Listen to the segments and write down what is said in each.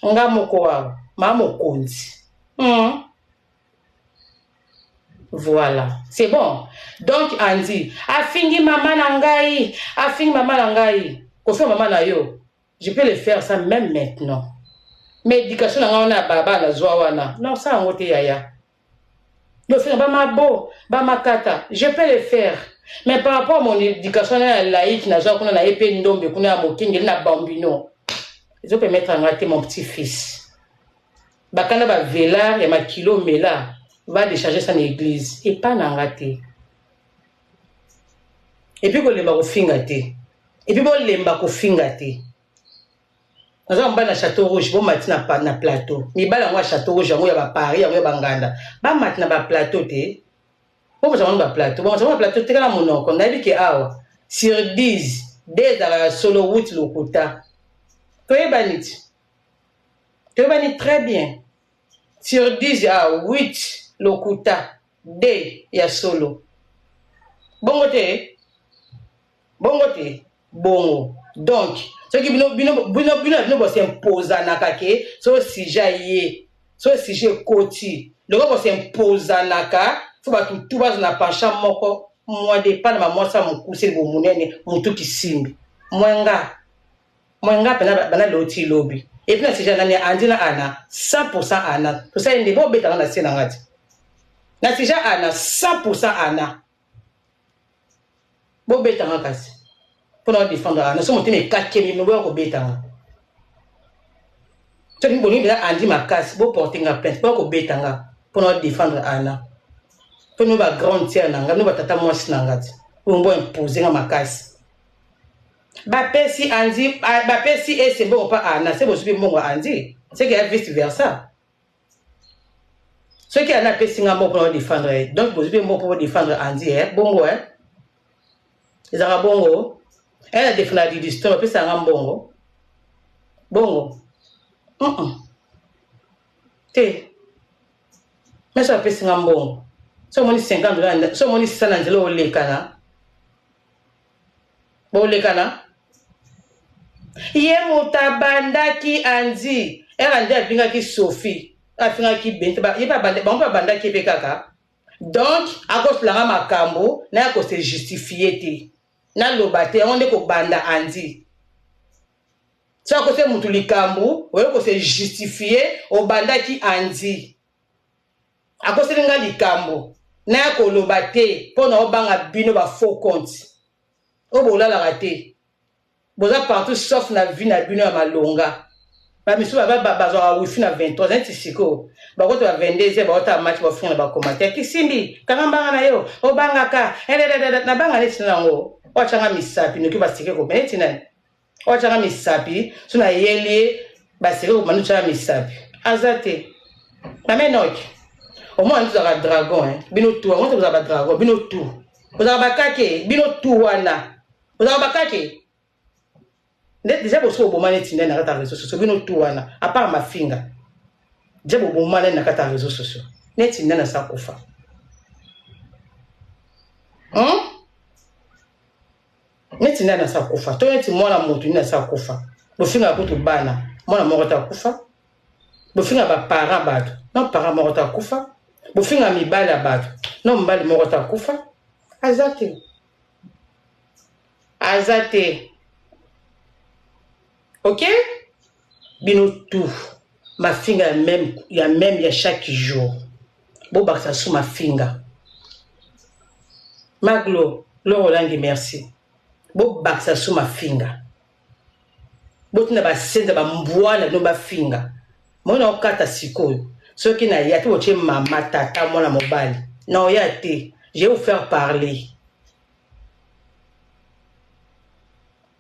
Nga mokoa, ma mokonzi. Voilà, c'est bon. Donc, Andy, afingi maman nangai, afingi maman nangai. Kofi maman na yo. Je peux le faire ça même maintenant. Mais éducation na baba na zoawana. Non, ça en wote yaya. Le faire ba ma bo, ba ma kata. Je peux le faire. Mais par rapport à mon éducation na laïque na zoa kuna na épée ndombe kuna mokingi na bambino. Je peux mettre en raté mon petit-fils. Bakana ba vela ya ma kilo mela. Va décharger ça dans l'église et pas dans raté. Et puis, il va fingater. Et puis, il va fingater. Nous avons un château rouge, bon matin na plateau. Mais il y a un château rouge, il y a Paris, il y a Banganda. Ba matin na plateau te. Bon, nous avons un plateau. Bon, nous avons un plateau te là mon nom. On a dit que sur 10, dès la solo 8 lokuta. Tu es banit. Tu es banit très bien. Sur 10, il y a 8 lokuta. D, il y a solo. Bongo te. Bongo. Donc, ce qui bino s'impose à nakake, so si jaye, so si je koti. Le gars s'impose à naka, faut pas tout bas na pancha moko, moi dépend ma moi ça mon couser bo munene, mutu kisimbi. Mwenga pena bana loti lobby. Et puis si jana ni andina ana 100% ana. Tout ça ndi bo beta na sina ngati. Na si jana ana 100% ana. Bo beta ngakasi. Pour nous défendre ana. Nous sommes mes 4 kemi nous bo beta. Tu dis boni bela andi makasi bo porter nga plainte bo ko beta nga pour nous défendre ana. Pour nous ba grande tière nanga, nous ba tata mwasi nangati. Pour nous imposer nga makasi. Ba pesi andi, ba pesi et c'est bon pas ana, c'est bon subi mongo andi. C'est qu'il y a vice versa. Ceux qui en a pesi nga mo pour nous défendre. Donc vous subi mo pour défendre andi bongo Les arabes bongo. Elle a défendu l'histoire puis ça nga bongo. Bongo. Té. Mais ça pesi nga bongo. So moni 50 dollars, so moni 100 dollars au lekana. Bon lekana. Ye mutabanda ki andi. Andi abinga ki Sophie. Afinga ki bente ba. Ye pa banda, ba on pa banda ki pe kaka. Donc, à cause la makambo, na ko se justifier te. Na lobate, on est ko banda andi. So à cause mutu likambo, on ko se justifier au banda ki andi. À cause linga likambo, na ko lobate, po na obanga bino ba faux compte. Obola la raté. Boza partout sauf na vie na bino ya malonga. Ba misu ba bazwa wifi na 23 ans tisiko. Ba ko to 22 ba ota match ba fina ba commentaire kisimbi. Kangamba na yo. Obanga ka. Na banga leti nango. Ochanga misapi noki ba sike ko beneti na. Ochanga misapi suna yeli ba sike ko manu changa misapi. Azate. Na menoki. Au moins nous avons dragon Bino tout, on vous a dragon, bino tout. Vous avez bakake, bino tout wana. Vous avez bakake. Déjà vous au moment où na kata réseaux sociaux bino tout wana à part ma finga. Déjà au moment na kata réseaux sociaux. Neti na sa kufa. Neti na sa kufa. To neti mwana moto na sa kufa. Bo finga ko to bana. Mwana moko ta kufa. Bo finga ba parents bato. Non parents moko ta kufa. Bo finga mibala bato. Non mbali moko ta kufa. Azate. Ok? Bino tout. Ma finga même, il y a chaque jour. Bon, bah, ça sous ma finga. Maglo, Roland, merci. Bon, bah, ça sous ma finga. Bon, tu n'as pas sente, bah, m'boile, no, bah, finga. Mon on kata siko. Ce qui n'a y'a tout, tu maman, tata, mon mobile. Non, y'a été. Je vais vous faire parler.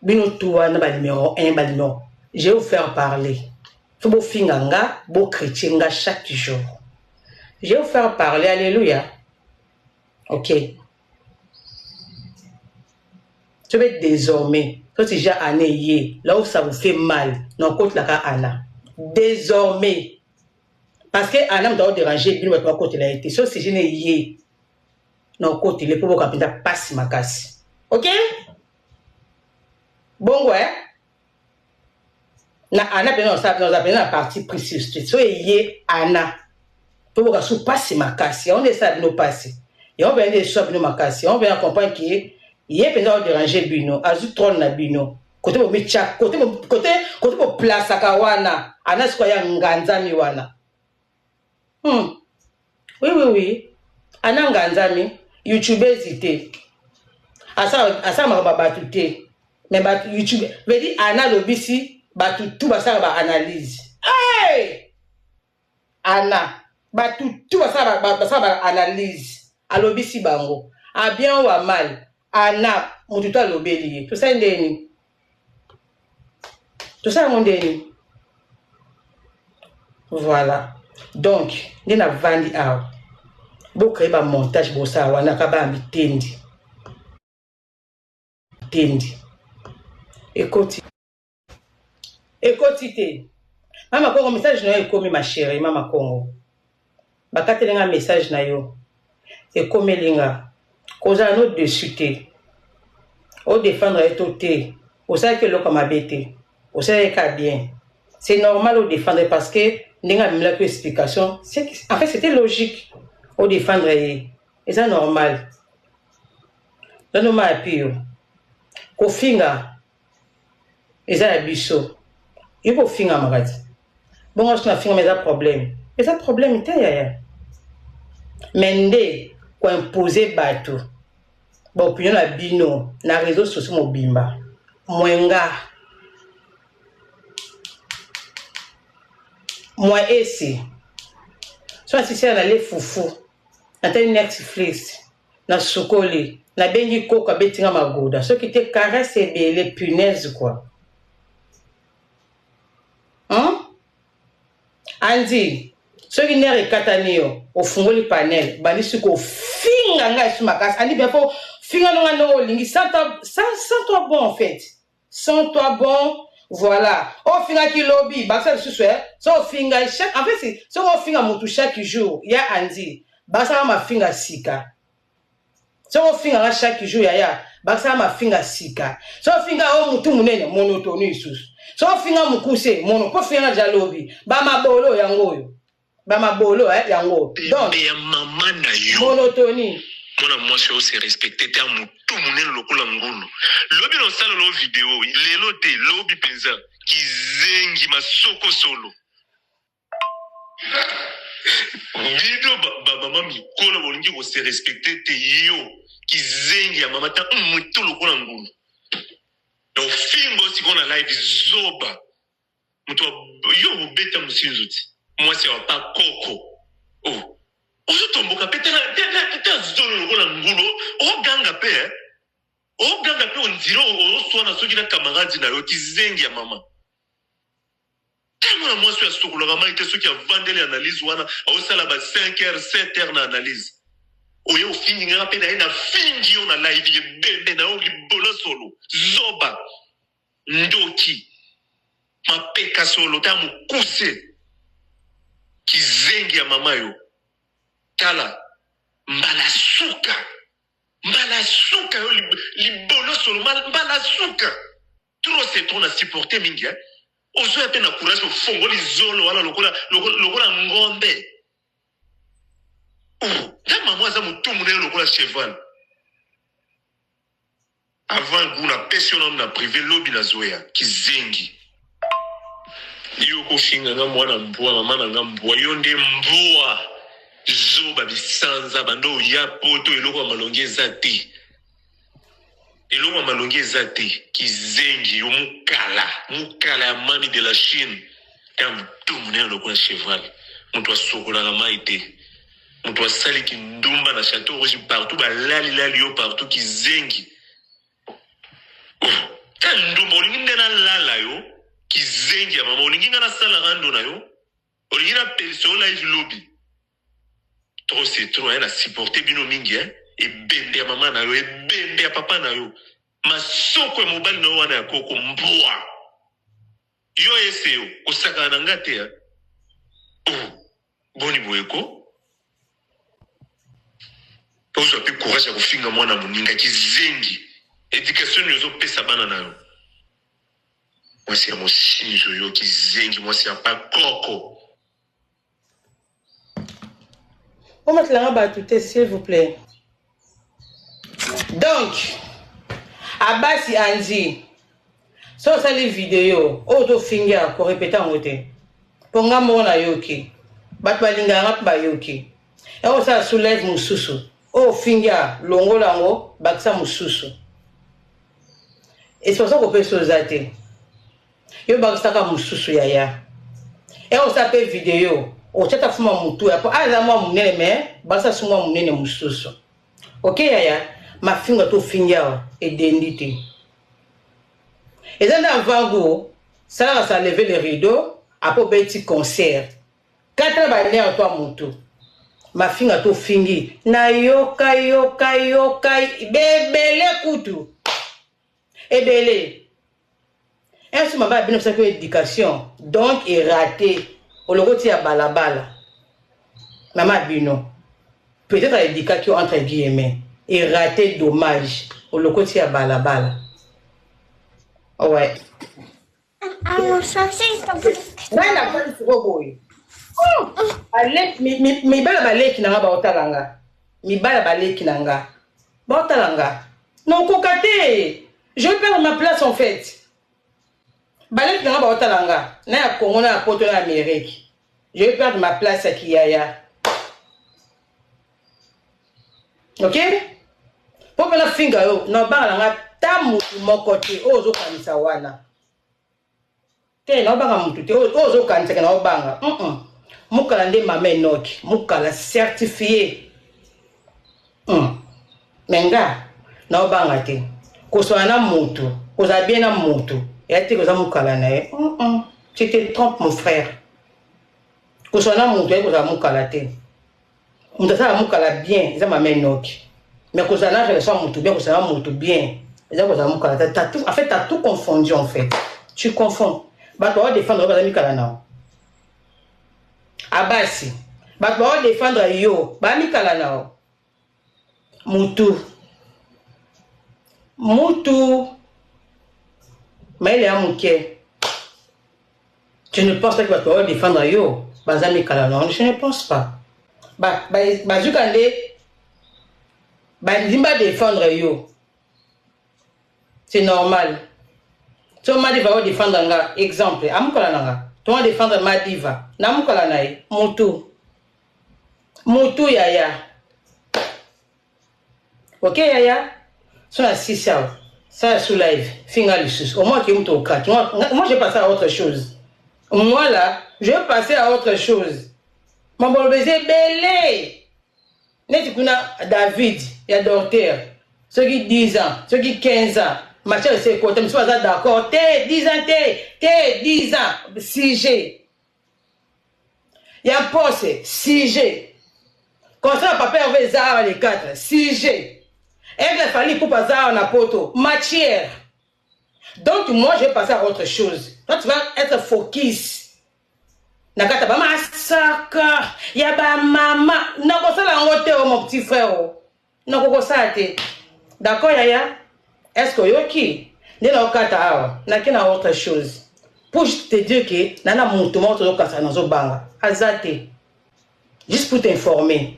Bino toi na ba numéro 1 ba numéro. Je vais vous faire parler. Faut beau finganga, beau chrétien chaque jour. Je vais vous faire parler, alléluia. OK. Tu veux désormais, quand tu déjà année là où ça vous fait mal, non côté la ka ana. Désormais parce que Anna doit déranger bino ba côté la été. So si je n'ai yé. Non côté les pour capita passe ma casse. OK? Bongo na ana pena on pena partie précise so ye ana to boka su passe makasi on esa bino passe et on vient de so bino makasi on vient comprendre que ye pena o déranger bino azu trône na bino côté bo micha côté bo place akawana ana siko ya nganzami wana oui ana nganzami YouTube hésité asa makaba tout te mais ba YouTube veut dire ana lobisi ba tout ba ça ba analyse hey ana ba tout ba ça ba analyse alobisi bango a bien ou a mal ana mutu to alobeli tout ça ndeni tout ça ndeni voilà donc ndena vandi aw bo créer ba montage bo ça wana ka ba mbitendi écoute te mama Congo message na yo ekomi ma chérie mama Congo bakatelenga message na yo ekomelinga koza no dessus te o défendre eto te osala ke loko mabete osala ka bien c'est normal au défendre parce que ndinga mila ko explication en fait c'était logique au défendre et c'est normal non ma pio kofinga eza ya biso il faut finga magati bon on a finga mais ça problème te ya mende ko imposer bato bon opinion na bino na réseaux sociaux mobimba mwenga moi esi so si c'est na le fufu na Netflix na sukoli na bengi koko betinga magoda ce qui te caresse et les punaises quoi Andy ce qui n'est rekatani yo ofungoli panel bani suko finga nga su makasi ani bien faut finga no lingi sans toi bon en fait sans toi bon voilà o finga ki lobby ba ça su so finga chaque en fait c'est so o finga mutu chaque jour ya Andy ba ça ma finga sika so o finga chaque jour ya ba ça ma finga sika so finga o mutu munene monotonie isusu so finga mukuse mono po finga ja lobby ba mabolo yango yango donc maman na yo monotonie mona mwasi o se respecter te mutu munene lokola ngulu lobi no sala lo video lelo te lobi penza kizengi masoko solo video mama mikolo bolingi ko se respecter te yo kizengi ya mama ta mutu lokola ngulu no fingo sikona live zoba mutu yo beta musinzuti moi c'est pas coco oh ozotomboka pe te zolo lokola ngulu oganga pe onziro oswana soki na camarade na yo kizengi ya mama tellement moi sur sokolaka mai te soki avandeli analyse wana osala ba 5h 7h na analyse oyo finga pe na fingi yo na live ye bebe na yo libolo solo zoba ndoki mapeka solo ta mukuse kizengi ya mama yo tala mbala suka yo libolo solo mbala suka trop c'est trop na supporter mingi ozo ya pe na courage ofongoli zolo wala lokola ngombe ta mama aza mutu munene lokola cheval avant guna pension na privé lobby na zoya kizengi yo ko finga nga mwana mbwa mama na nga mbwa yo nde mbwa zoba bisanza bando ya poto eloko malongeza te kizengi yo mukala ya mami de la Chine ya mutu munene lokola cheval mutu asokola na mai te mutu asali kindumba na château rouge partout balali yo partout kizengi ta ndumba olingi nde na lala yo kizengi ya mama olingi nga na sala rando na yo olingi na perso live lobby trop c'est trop na supporter bino mingi ebende ya mama na yo ebende ya papa na yo masoko ya mobali na yo wana ya koko mbwa yo ese yo osakana na nga te boni boyeko ozwa pe courage ya kofinga mwana moninga kizengi éducation nyonso pesa bana na yo Moi, c'est mon Shinzo qui zengi, moi, c'est pas coco. On va te la rabattre, s'il vous plaît. Donc, Abasi Anzi, so sali vidéo, auto finger pour répéter en côté. Pour nga mona yoki, bat balinga rap ba yoki. Et on ça soulève mususu. Oh finger, longo lango, baksa mususu. Et c'est pour ça qu'on peut s'osater. Yo baksa ka mususu yaya. Et on s'appelle vidéo. O tata fuma mutu ya po aza mwa munene me, baksa sumwa munene mususu. Ok yaya, ma finger to finger edendite. Et dans avant ça va lever les rideaux, après un petit concert. Quand tu vas aller à toi, Moutou, ma fille a tout fini. Na yoka, bébé, koutou. Et belé. Un sou m'a bien observé l'éducation, donc est raté. Au logo tia balabala. Maman bino. Peut-être l'éducation entre guillemets. Est raté dommage. Au logo tia balabala. Ouais. I'm sorry. Nana kwa boy. Alek mi bala baleki nanga ba otalanga. Mi bala baleki nanga. Ba otalanga. Non kokate. Je vais perdre ma place en fait. Baleki nanga ba otalanga. Na ya Congo na poto na Amérique. Je vais perdre ma place à Kiyaya. OK? Pour la finger yo, no ba nga tamu mokote ozo kanisa wana. Te na obanga mutu te ozo kanisa na obanga. Mukala nde mama enoki, mukala certifié. Menga na obanga te. Koso na mutu, koza bien na mutu. Ya te koza mukala na e. Tu te trompes mon frère. Koso na mutu e koza mukala te. Mutasa mukala bien, za mama enoki. Mais koza na relation mutu bien, koza na mutu bien. Ça en fait, tu as tout confondu en fait. Tu confonds. Bah, tu vas défendre Bazami Kalana. Abasi. Bah, tu vas défendre Yo. Bami Kalana. Moutou. Mais il est à Mouké. Tu ne penses pas que tu vas défendre Yo. Bazami Kalana. Je ne pense pas. Bah, Zukande. Bah, Zimba défendre Yo. C'est normal. Tu vas défendre un exemple. Tu vas défendre Madiva. Moutou yaya. Ok yaya? Ça a 6 heures. Ça sous live. Finger au moins qui est au crack. Moi je vais passer à autre chose. Moi là, je vais passer à autre chose. Mon bon baiser belé. N'est-ce que David, il y a docteur. Ceux qui 10 ans, ceux qui 15 ans. Mathieu, c'est quoi? Tu me suis d'accord. T'es 10 ans, t'es 10 ans. 6G. Il y a un poste, 6G. Quand ça, papa avait Zara les 4, 6G. Et il a fallu pour passer à la poteau. Matière. Donc, moi, je vais passer à autre chose. Toi, tu vas être focus. Nakata, ba massacre. Il y a ba maman. Nako ça la honte, mon petit frère. Nako ça te. D'accord, Yaya? Est-ce que yoki n'est pas kata n'a qu'une autre chose pour te dire que nana montement to kasa na zo banga azate juste pour t'informer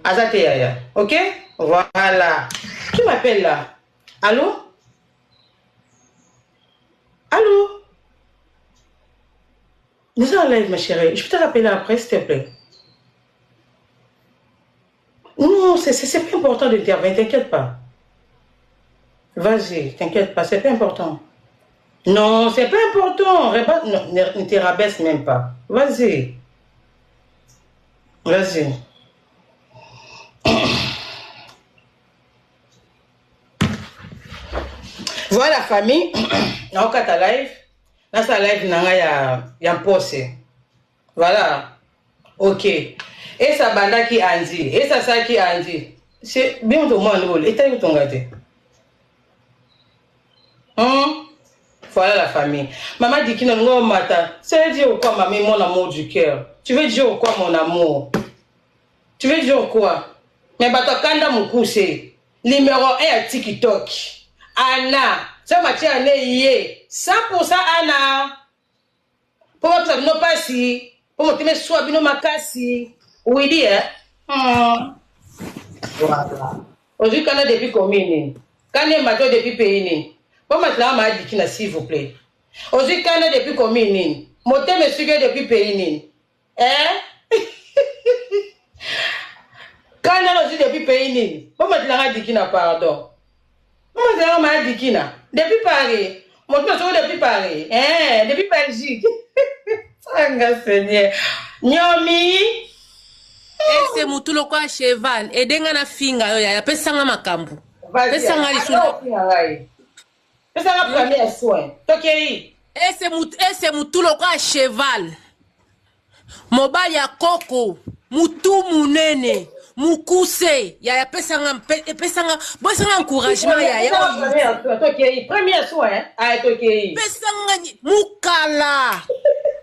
azate yaya. OK, voilà. Qui m'appelle là? Allô? Nous sommes en live ma chérie, je peux te rappeler après s'il te plaît. Non, c'est pas important d'intervenir, t'inquiète pas. Vas-y, t'inquiète pas, c'est pas important. Non, c'est pas important. Ne te rabaisse même pas. Vas-y. Vas-y. Voilà, famille. Dans le live. Dans sa live, il y a un poste. Voilà. OK. Et ça, banda qui a dit. Et ça qui a dit. C'est bien au moins le. Et t'as eu ton gâté. Voilà la famille. Maman dit qu'il n'a matin. Ça veut dire quoi, mamie, mon amour du cœur? Tu veux dire quoi, mon amour? Tu veux dire quoi? Mais Bato Kanda Moukousse, numéro 1 à TikTok. Anna, Ça matière ne yé 100% ana. Pour moi ça no passi. Pour moi te soit bino makasi. Oui dit hein. Voilà. Aujourd'hui quand on depuis commune. Quand on mato depuis pays. Pour moi là m'a dit qu'il s'il vous plaît. Aujourd'hui quand on depuis commune. Moté me suit depuis pays. Hein? Quand on a depuis pays. Pour moi là dit qu'il n'a pardon. Moi m'a dit qu'il n'a. Depuis Paris. Moi je depuis Paris. Hein? Depuis Belgique. Sanga Seigneur. Nyomi. Ese mutulo kwa cheval edenga na finga yo ya pesanga makambu pesanga lisuna pesanga premier soin tokei ese mutulo kwa cheval mobali ya koko mutu munene mukuse ya pesanga bosanga encouragement ya tokei premier soin ay tokei pesanga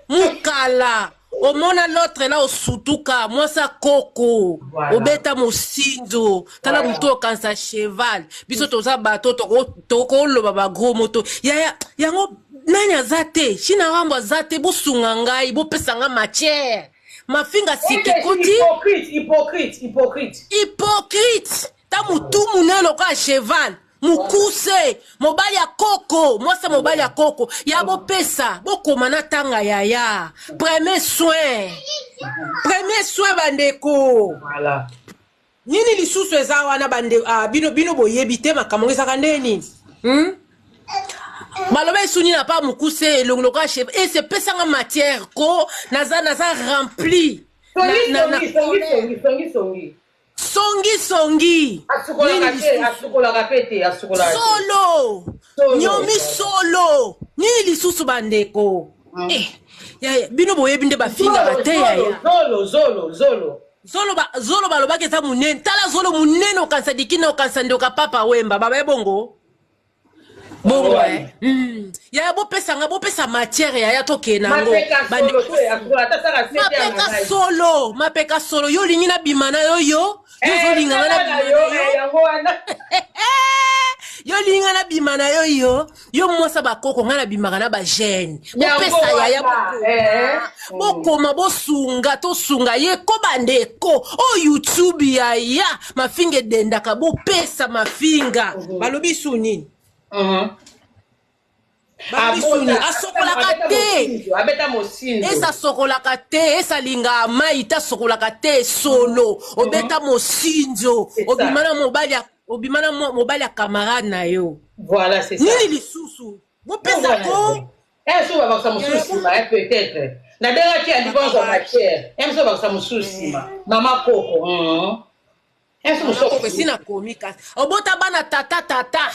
mukala omona l'autre là osutuka mwasa koko voilà. Obeta mosinzo tala mutu okansa cheval biso toza bato tokoloba ba gros moto yango nani azate china rambo azate bosunga ngai bopesanga matière mafinga sikekoti hypocrite ta mutu munelo ka cheval mukuse mobali ya koko mwasa mobali ya koko ya bopesa bokoma na tanga yaya premier soin bandeko voilà nini lisusu eza wana bande bino boyebi te makambo ezaka ndeni maloba esuni na pa mukuse elongolo ka chef et c'est pesanga matière ko naza rempli songi solo nyomi solo nini lisusu bandeko bino boyebi nde bafinga bateya zolo balobaki eza munene tala zolo munene okanisa dikina okanisa ndoka papa wemba baba bongo bongo yaya bopesa matière yaya tokenango mapeka solo yo lingi na bima na yo yozolinganga na bima yo linga na bima na yo mwasa bakoko nga na bimaka na bagene bopesa yaya bokoma bosunga tosunga ye ko bandeko o YouTube yaya mafinga edendaka bopesa mafinga balobi su nini asokolaka te esa sokolaka te esa linga mai ta sokolaka te solo obeta mosinzo obimana mobali ya camarade na yo voilà c'est ça nini lisusu bopesa ko eso babakisa mosusima peut-être na denga ki alibanza matière eso babakisa mosusima mama koko sina komi kasi obota bana tata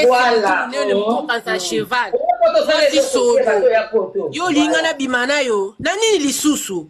voilà nene mkokanza cheval yo linga na bima na yo na nini lisusu